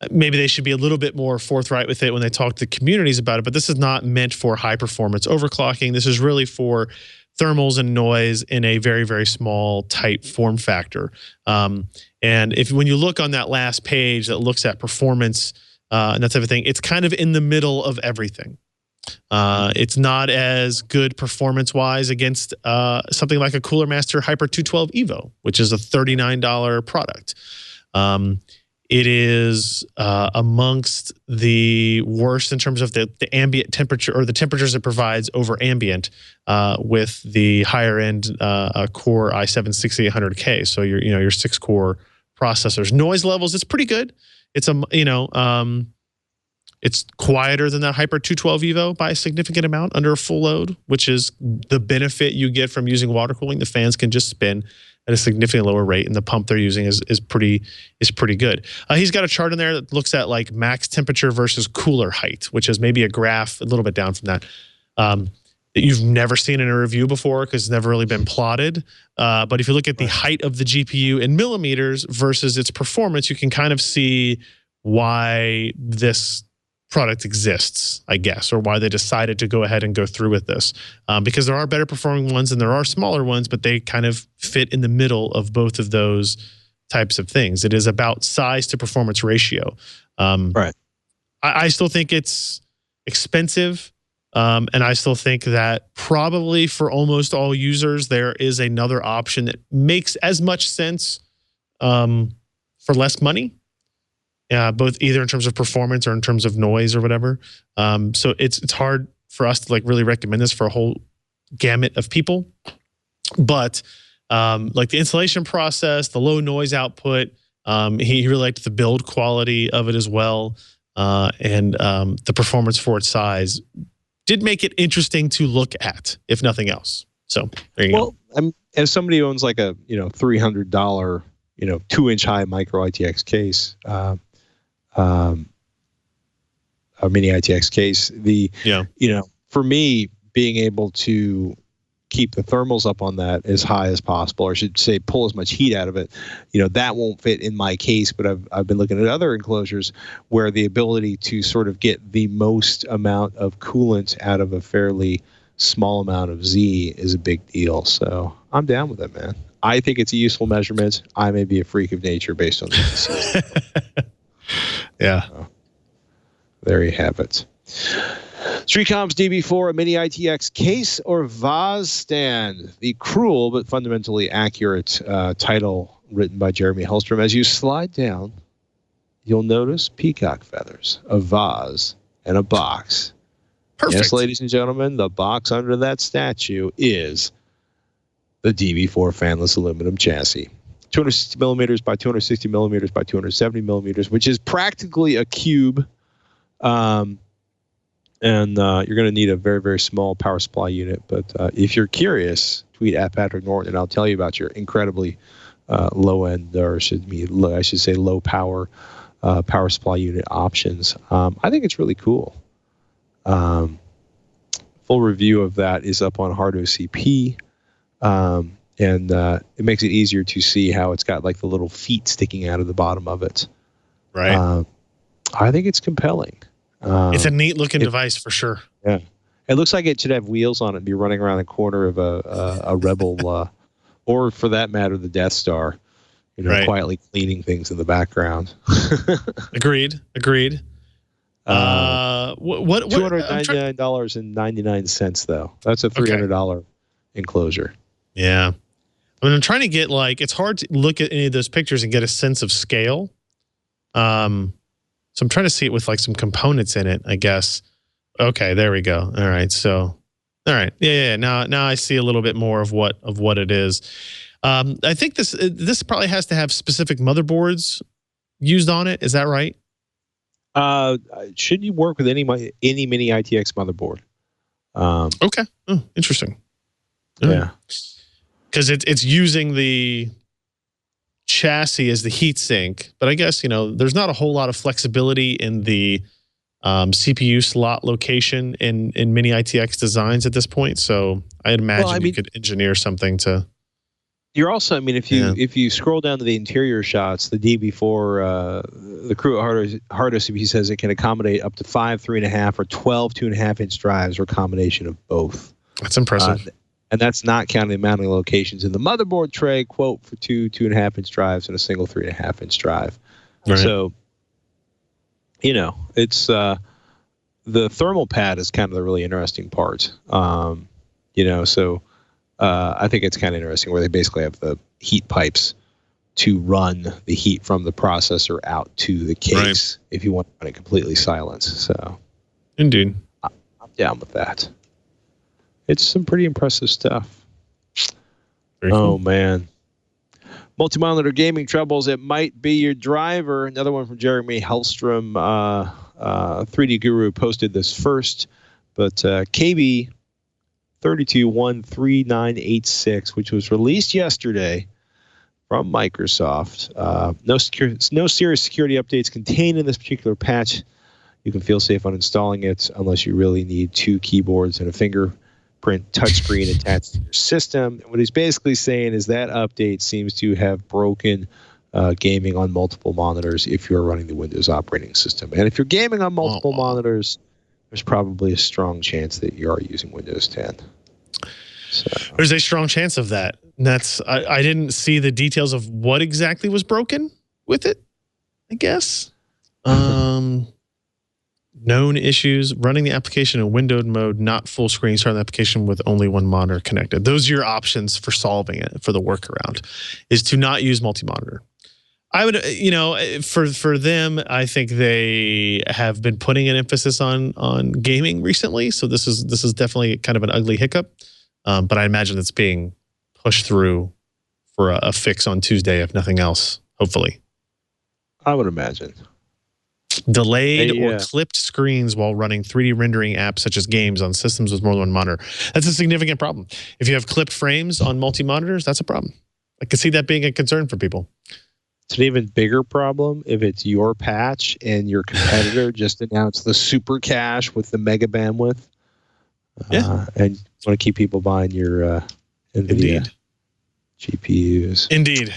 maybe they should be a little bit more forthright with it when they talk to communities about it. But this is not meant for high performance overclocking. This is really for thermals and noise in a very, very small, tight form factor. And when you look on that last page that looks at performance and that type of thing, it's kind of in the middle of everything. It's not as good performance-wise against something like a Cooler Master Hyper 212 Evo, which is a $39 product. It is amongst the worst in terms of the ambient temperature, or the temperatures it provides over ambient, with the higher end Core i7-6800K. So your 6-core processors. Noise levels, it's pretty good. It's it's quieter than that Hyper 212 Evo by a significant amount under a full load, which is the benefit you get from using water cooling. The fans can just spin at a significantly lower rate, and the pump they're using is pretty good. He's got a chart in there that looks at like max temperature versus cooler height, which is maybe a graph a little bit down from that, that you've never seen in a review before because it's never really been plotted. But if you look at the height of the GPU in millimeters versus its performance, you can kind of see why this product exists, I guess, or why they decided to go ahead and go through with this. Because there are better performing ones and there are smaller ones, but they kind of fit in the middle of both of those types of things. It is about size to performance ratio. Right. I still think it's expensive. And I still think that probably for almost all users, there is another option that makes as much sense for less money, both either in terms of performance or in terms of noise or whatever. So it's hard for us to like really recommend this for a whole gamut of people. But like the installation process, the low noise output, he really liked the build quality of it as well, and the performance for its size did make it interesting to look at, if nothing else. So there you go. Well, as somebody who owns like a $300 2-inch high micro ITX case, a mini ITX case, for me being able to keep the thermals up on that as high as possible, or I should say pull as much heat out of it, that won't fit in my case, but I've been looking at other enclosures where the ability to sort of get the most amount of coolant out of a fairly small amount of Z is a big deal. So I'm down with it, man. I think it's a useful measurement. I may be a freak of nature based on this. Yeah. So, there you have it. Streetcom's DB4, a mini ITX case or vase stand. The cruel but fundamentally accurate title written by Jeremy Hellstrom. As you slide down, you'll notice peacock feathers, a vase, and a box. Perfect. Yes, ladies and gentlemen, the box under that statue is the DB4 fanless aluminum chassis. 260 millimeters by 260 millimeters by 270 millimeters, which is practically a cube. And you're going to need a very, very small power supply unit. But if you're curious, tweet at Patrick Norton, and I'll tell you about your incredibly low end, or I should say low power power supply unit options. I think it's really cool. Full review of that is up on HardOCP. And it makes it easier to see how it's got like the little feet sticking out of the bottom of it. Right. I think it's compelling. It's a neat looking device for sure. Yeah, it looks like it should have wheels on it and be running around the corner of a Rebel, or for that matter, the Death Star. Quietly cleaning things in the background. Agreed. What $299.99 though. That's a $300 enclosure. Yeah, I'm trying to get it's hard to look at any of those pictures and get a sense of scale. So I'm trying to see it with like some components in it, I guess. Okay, there we go. All right. So, all right. Yeah. Now I see a little bit more of what it is. I think this probably has to have specific motherboards used on it. Is that right? Should you work with any mini ITX motherboard? Okay. Oh, interesting. Yeah. Because it's using the chassis as the heat sink, but I guess there's not a whole lot of flexibility in the CPU slot location in mini ITX designs at this point. So I'd imagine you could engineer something to. You're also, if you scroll down to the interior shots, the DB4, the crew at HardOCP says it can accommodate up to 5 3.5 or 12 2.5-inch drives, or a combination of both. That's impressive. And that's not counting the mounting locations in the motherboard tray, quote, for 2 2.5-inch drives and a single 3.5-inch drive. Right. So, it's the thermal pad is kind of the really interesting part. So I think it's kind of interesting where they basically have the heat pipes to run the heat from the processor out to the case if you want to run it completely silent. So, indeed, I'm down with that. It's some pretty impressive stuff. Very cool. Man. Multi-monitor gaming troubles. It might be your driver. Another one from Jeremy Hellstrom. 3D Guru posted this first. But KB 32.13986, which was released yesterday from Microsoft. No serious security updates contained in this particular patch. You can feel safe on installing it unless you really need 2 keyboards and a fingerprint touchscreen attached to your system. What he's basically saying is that update seems to have broken gaming on multiple monitors if you're running the Windows operating system. And if you're gaming on multiple monitors, there's probably a strong chance that you are using Windows 10. So. There's a strong chance of that. And that's I didn't see the details of what exactly was broken with it, I guess. Known issues, running the application in windowed mode, not full screen, starting the application with only one monitor connected. Those are your options for solving it, for the workaround, is to not use multi-monitor. I would, for them, I think they have been putting an emphasis on gaming recently. So this is definitely kind of an ugly hiccup, but I imagine it's being pushed through for a fix on Tuesday, if nothing else. Hopefully, I would imagine. Delayed or clipped screens while running 3D rendering apps such as games on systems with more than one monitor. That's a significant problem. If you have clipped frames on multi-monitors, that's a problem. I can see that being a concern for people. It's an even bigger problem if it's your patch and your competitor just announced the super cache with the mega bandwidth. And you want to keep people buying your NVIDIA GPUs. Indeed.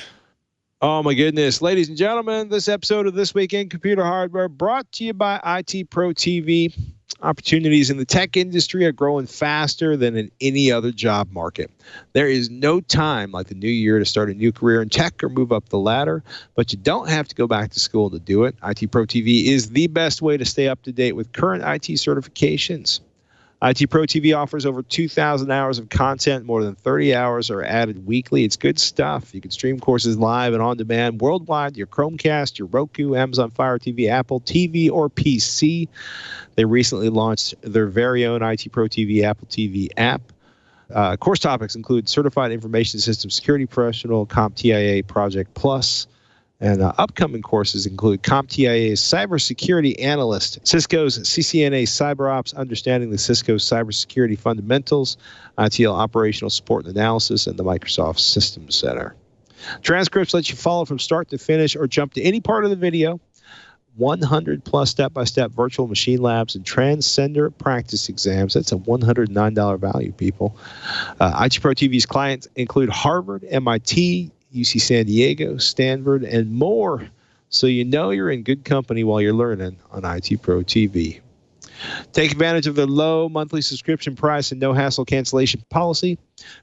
Oh, my goodness. Ladies and gentlemen, this episode of This Week in Computer Hardware brought to you by IT Pro TV. Opportunities in the tech industry are growing faster than in any other job market. There is no time like the new year to start a new career in tech or move up the ladder, but you don't have to go back to school to do it. IT Pro TV is the best way to stay up to date with current IT certifications. IT Pro TV offers over 2,000 hours of content. More than 30 hours are added weekly. It's good stuff. You can stream courses live and on demand worldwide, your Chromecast, your Roku, Amazon Fire TV, Apple TV, or PC. They recently launched their very own IT Pro TV Apple TV app. Course topics include Certified Information System Security Professional, CompTIA Project Plus, and upcoming courses include CompTIA's Cybersecurity Analyst, Cisco's CCNA CyberOps, Understanding the Cisco Cybersecurity Fundamentals, ITL Operational Support and Analysis, and the Microsoft Systems Center. Transcripts let you follow from start to finish or jump to any part of the video. 100+ step-by-step virtual machine labs and transcender practice exams. That's a $109 value, people. IT Pro TV's clients include Harvard, MIT, UC San Diego, Stanford, and more. So you know you're in good company while you're learning on IT Pro TV. Take advantage of the low monthly subscription price and no hassle cancellation policy.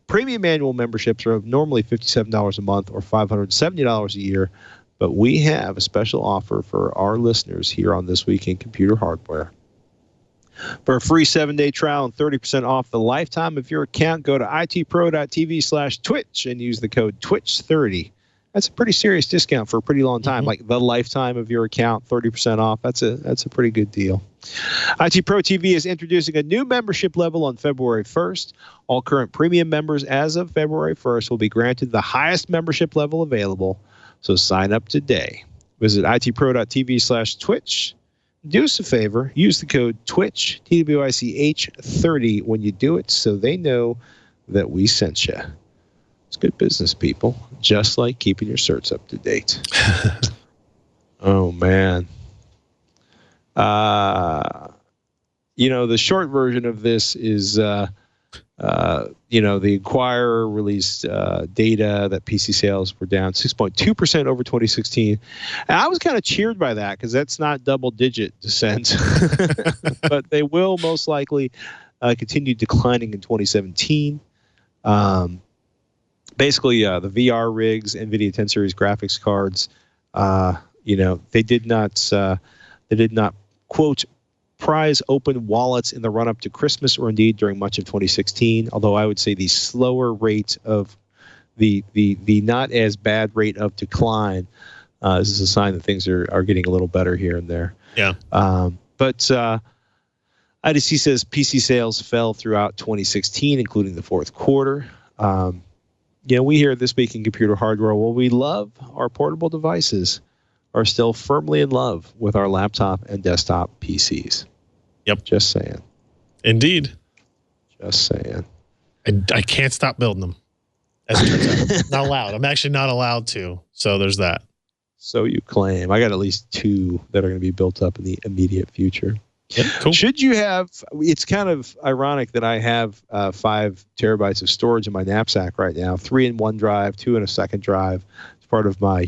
Premium annual memberships are normally $57 a month or $570 a year, but we have a special offer for our listeners here on This Week in Computer Hardware. For a free 7-day trial and 30% off the lifetime of your account, go to itpro.tv/twitch and use the code TWiCH30. That's a pretty serious discount for a pretty long time, like the lifetime of your account, 30% off. That's a pretty good deal. IT Pro TV is introducing a new membership level on February 1st. All current premium members as of February 1st will be granted the highest membership level available. So sign up today. Visit itpro.tv/twitch. Do us a favor, use the code TWICH, TWICH30 when you do it so they know that we sent you. It's good business, people, just like keeping your certs up to date. Oh, man. The short version of this is, the Inquirer released data that PC sales were down 6.2% over 2016. And I was kind of cheered by that because that's not double-digit descent. But they will most likely continue declining in 2017. Basically, the VR rigs, NVIDIA 10 series graphics cards, they did not quote prize open wallets in the run-up to Christmas or indeed during much of 2016, although I would say the slower rate of the not as bad rate of decline this is a sign that things are getting a little better here and there. Yeah. But IDC says PC sales fell throughout 2016, including the fourth quarter. We here at This Week in Computer Hardware, well, we love our portable devices, are still firmly in love with our laptop and desktop PCs. Yep. Just saying. Indeed. Just saying. I can't stop building them, as it turns out. Not allowed. I'm actually not allowed to. So there's that. So you claim. I got at least 2 that are going to be built up in the immediate future. Yep, cool. Should you have, it's kind of ironic that I have 5 terabytes of storage in my knapsack right now, 3 in one drive, 2 in a second drive. It's part of my,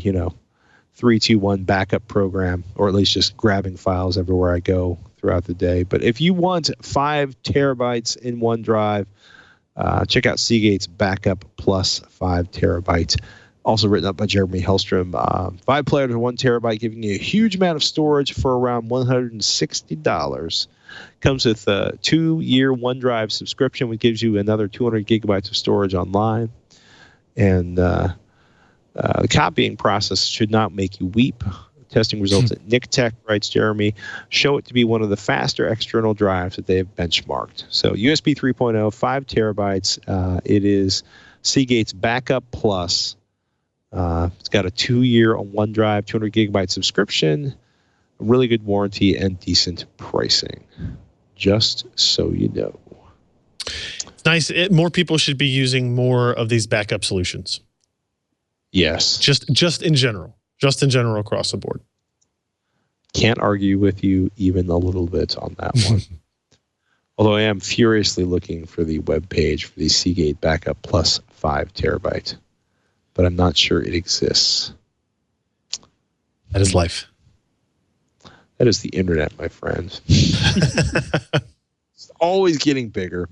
3-2-1 backup program, or at least just grabbing files everywhere I go throughout the day. But if you want 5 terabytes in one drive, check out Seagate's Backup Plus 5 terabyte Also written up by Jeremy Hellstrom. 5 players with 1 terabyte, giving you a huge amount of storage for around $160. Comes with a 2-year OneDrive subscription, which gives you another 200 gigabytes of storage online. And the copying process should not make you weep. Testing results at Nick Tech, writes Jeremy, show it to be one of the faster external drives that they have benchmarked. So USB 3.0, 5 terabytes. It is Seagate's Backup Plus. It's got a 2-year OneDrive, 200 gigabyte subscription, a really good warranty, and decent pricing. Just so you know. It's nice. More people should be using more of these backup solutions. Yes. Just in general. Just in general across the board. Can't argue with you even a little bit on that one. Although I am furiously looking for the web page for the Seagate Backup Plus 5 terabyte. But I'm not sure it exists. That is life. That is the internet, my friend. It's always getting bigger.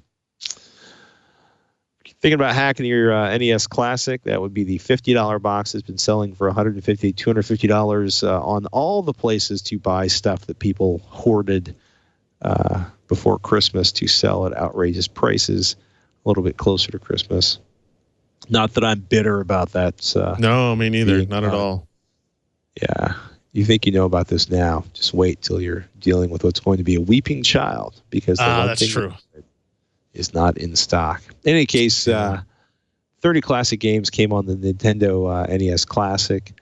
Thinking about hacking your NES Classic, that would be the $50 box. It's been selling for $150, $250 on all the places to buy stuff that people hoarded before Christmas to sell at outrageous prices a little bit closer to Christmas. Not that I'm bitter about that. No, me neither. Not at all. Yeah. You think you know about this now. Just wait till you're dealing with what's going to be a weeping child, because the one that's thing true. Is not in stock. In any case, 30 classic games came on the Nintendo NES Classic.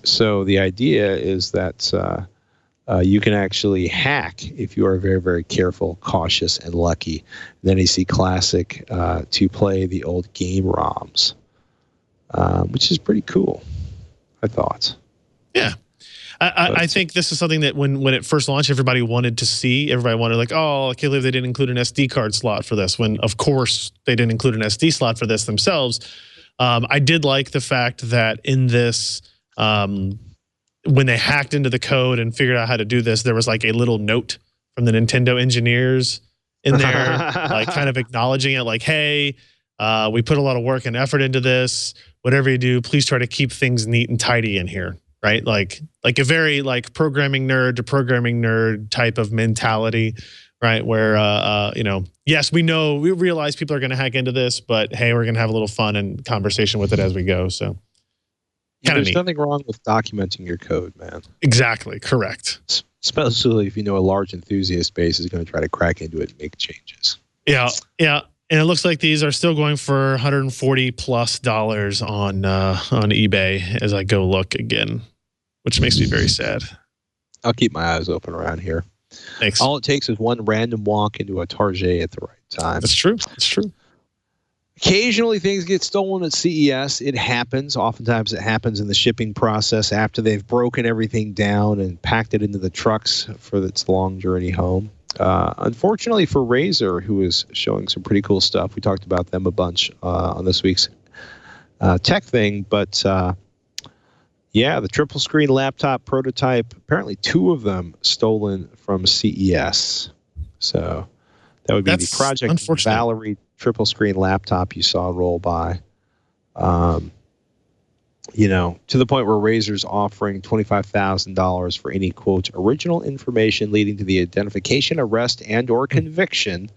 So the idea is that you can actually hack if you are very, very careful, cautious, and lucky. The NEC Classic to play the old game ROMs, which is pretty cool, I thought. Yeah. I think this is something that when it first launched, everybody wanted to see. Everybody wanted, like, oh, I can't believe they didn't include an SD card slot for this, when, of course, they didn't include an SD slot for this themselves. I did like the fact that in this, when they hacked into the code and figured out how to do this, there was like a little note from the Nintendo engineers in there, like kind of acknowledging it, like, hey, we put a lot of work and effort into this. Whatever you do, please try to keep things neat and tidy in here. Right, like a very like programming nerd to programming nerd type of mentality, right? Where yes, we realize people are going to hack into this, but hey, we're going to have a little fun and conversation with it as we go. So, there's nothing wrong with documenting your code, man. Exactly, correct. Especially if you know a large enthusiast base is going to try to crack into it and make changes. Yeah. And it looks like these are still going for $140+ on eBay as I go look again, which makes me very sad. I'll keep my eyes open around here. Thanks. All it takes is one random walk into a Target at the right time. That's true. That's true. Occasionally things get stolen at CES. It happens. Oftentimes it happens in the shipping process after they've broken everything down and packed it into the trucks for its long journey home. Unfortunately for Razer, who is showing some pretty cool stuff, we talked about them a bunch on this week's tech thing, but yeah, the triple screen laptop prototype, apparently 2 of them stolen from CES. So that would be the Project Valerie triple screen laptop you saw roll by. To the point where Razer's offering $25,000 for any, quote, original information leading to the identification, arrest, and or conviction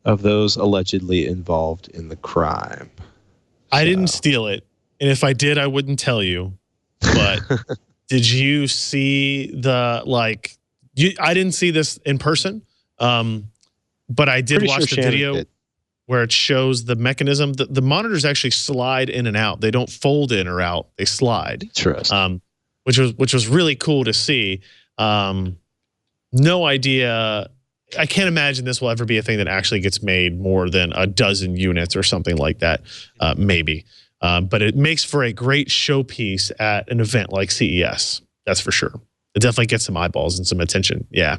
of those allegedly involved in the crime. I didn't steal it. And if I did, I wouldn't tell you. But did you see the, I didn't see this in person, but I did watch the video where it shows the mechanism. The monitors actually slide in and out. They don't fold in or out. They slide. Interesting. Which was really cool to see. No idea. I can't imagine this will ever be a thing that actually gets made more than a dozen units or something like that. Maybe. But it makes for a great showpiece at an event like CES. That's for sure. It definitely gets some eyeballs and some attention. Yeah.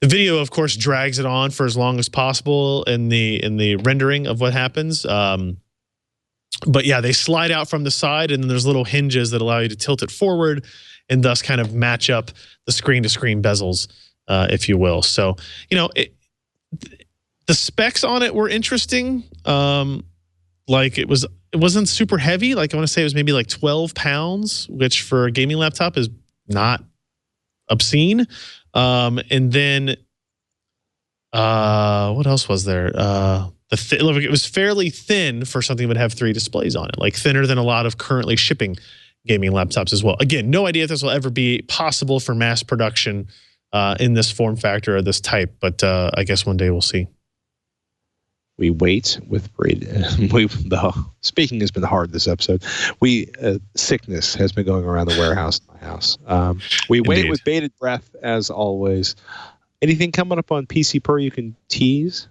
The video, of course, drags it on for as long as possible in the rendering of what happens. But yeah, they slide out from the side, and then there's little hinges that allow you to tilt it forward and thus kind of match up the screen-to-screen bezels, if you will. So, the specs on it were interesting. like it wasn't super heavy. Like I want to say it was maybe like 12 pounds, which for a gaming laptop is not obscene. And then what else was there? It was fairly thin for something that would have 3 displays on it, like thinner than a lot of currently shipping gaming laptops as well. Again, no idea if this will ever be possible for mass production in this form factor or this type, but I guess one day we'll see. We wait with speaking has been hard this episode. Sickness has been going around the warehouse in my house. We wait Indeed. with bated breath as always. Anything coming up on PC Pro you can tease?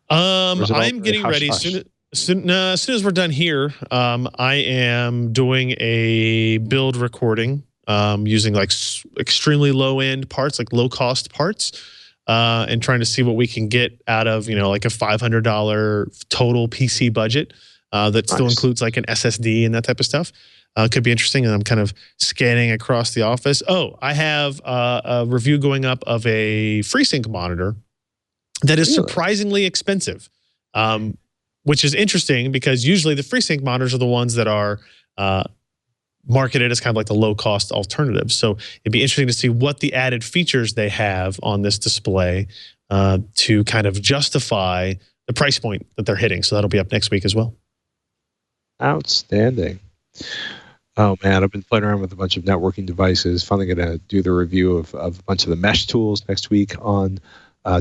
I'm getting ready. As soon as we're done here, I am doing a build recording using like extremely low end parts, like low cost parts, and trying to see what we can get out of like a $500 total PC budget that still includes like an SSD and that type of stuff. Could be interesting, and I'm kind of scanning across the office. Oh, I have a review going up of a FreeSync monitor that is surprisingly expensive, which is interesting because usually the FreeSync monitors are the ones that are marketed as kind of like the low-cost alternative. So it'd be interesting to see what the added features they have on this display to kind of justify the price point that they're hitting. So that'll be up next week as well. Outstanding. Oh, man, I've been playing around with a bunch of networking devices. Finally going to do the review of a bunch of the mesh tools next week on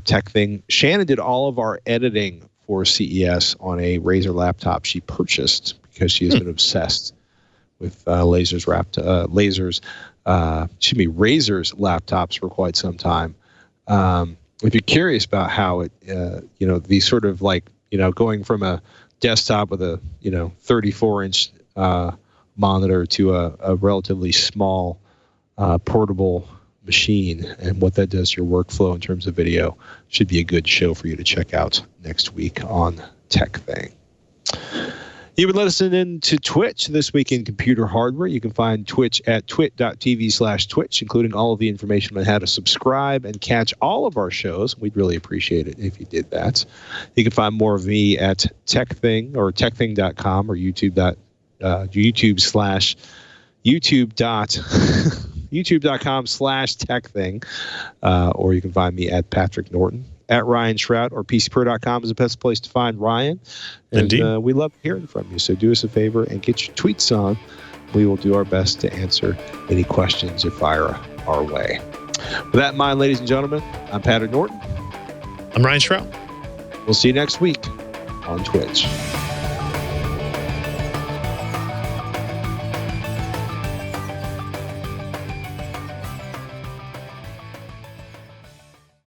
Tech Thing. Shannon did all of our editing for CES on a Razer laptop she purchased because she has been obsessed with Razer's laptops for quite some time. If you're curious about how it, these sort of like, going from a desktop with a 34-inch monitor to a relatively small portable machine and what that does to your workflow in terms of video, should be a good show for you to check out next week on Tech Thing. You've been listening to Twitch This Week in Computer Hardware. You can find Twitch at twit.tv/Twitch, including all of the information on how to subscribe and catch all of our shows. We'd really appreciate it if you did that. You can find more of me at TechThing or techthing.com or youtube.com/TechThing, or you can find me at Patrick Norton. At Ryan Shroud or PCPro.com is the best place to find Ryan. And we love hearing from you. So do us a favor and get your tweets on. We will do our best to answer any questions you fire our way. With that in mind, ladies and gentlemen, I'm Patrick Norton. I'm Ryan Shroud. We'll see you next week on Twitch.